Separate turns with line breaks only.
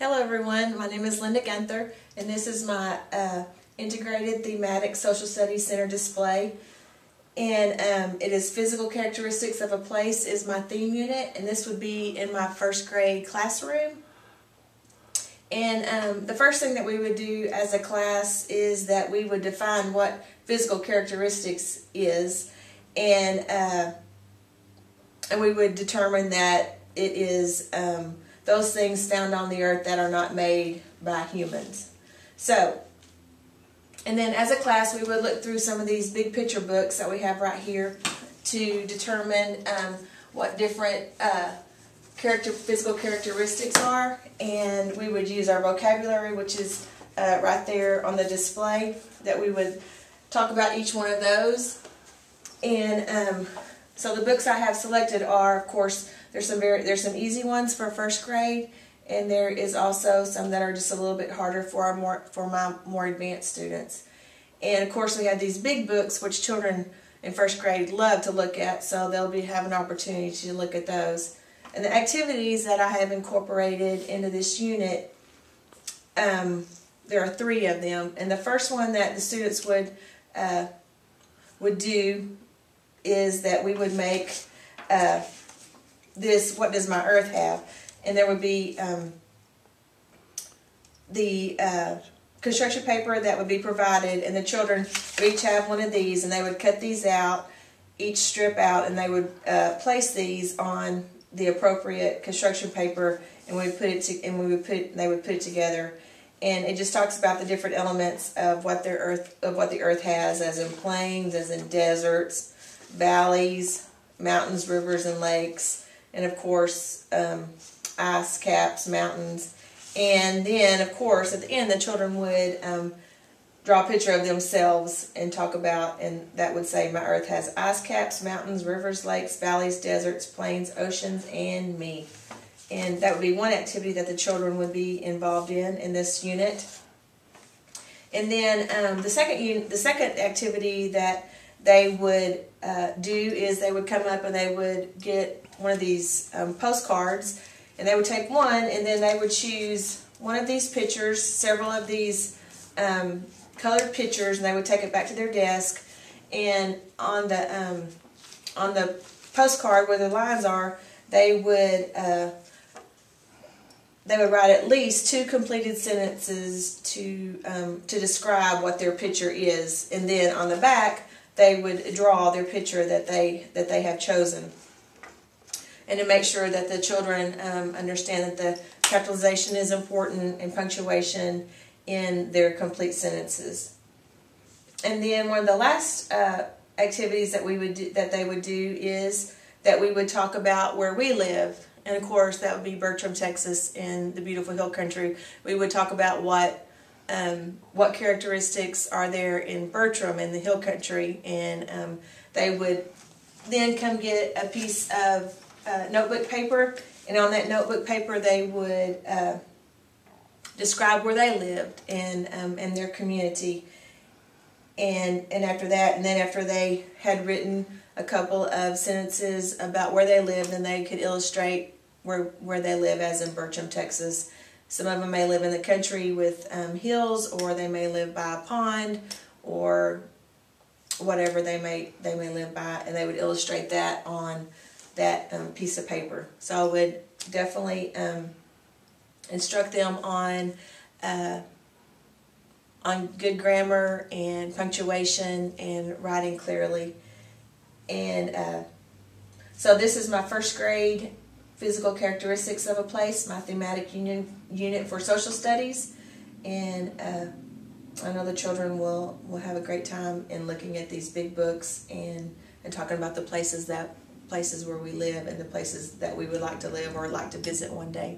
Hello everyone, my name is Linda Gunther and this is my integrated thematic social studies center display, and it is physical characteristics of a place is my theme unit, and this would be in my first grade classroom. And the first thing that we would do as a class is that we would define what physical characteristics is, and we would determine that it is those things found on the earth that are not made by humans. So, and then as a class we would look through some of these big picture books that we have right here to determine what different physical characteristics are, and we would use our vocabulary, which is right there on the display, that we would talk about each one of those. And so the books I have selected are, of course, there's some easy ones for first grade, and there is also some that are just a little bit harder for my more advanced students. And of course we have these big books which children in first grade love to look at, so they'll have an opportunity to look at those. And the activities that I have incorporated into this unit, there are 3 of them. And the first one that the students would do is that we would make this, what does my earth have? And there would be the construction paper that would be provided, and the children would each have one of these, and they would cut these out, each strip out, and they would place these on the appropriate construction paper, and they would put it together. And it just talks about the different elements of what the earth has, as in plains, as in deserts, valleys, mountains, rivers, and lakes, and of course ice caps, mountains. And then of course at the end the children would draw a picture of themselves and talk about, and that would say, my earth has ice caps, mountains, rivers, lakes, valleys, deserts, plains, oceans, and me. And that would be one activity that the children would be involved in this unit. And then the second activity that they would do is they would come up and they would get one of these postcards, and they would take one, and then they would choose one of these pictures, several of these colored pictures, and they would take it back to their desk. And on the postcard where the lines are, they would write at least 2 completed sentences to describe what their picture is, and then on the back they would draw their picture that they have chosen. And to make sure that the children understand that the capitalization is important and punctuation in their complete sentences. And then one of the last activities that they would do is that we would talk about where we live. And of course that would be Bertram, Texas, in the beautiful hill country. We would talk about what characteristics are there in Bertram, in the hill country, and they would then come get a piece of notebook paper, and on that notebook paper they would describe where they lived and their community. And after that, and then after they had written a couple of sentences about where they lived, then they could illustrate where they live, as in Bertram, Texas. Some of them may live in the country with hills, or they may live by a pond, or whatever they may live by, and they would illustrate that on that piece of paper. So I would definitely instruct them on good grammar and punctuation and writing clearly. And so this is my first grade physical characteristics of a place, my thematic unit for social studies, and I know the children will have a great time in looking at these big books and talking about the places where we live and the places that we would like to live or like to visit one day.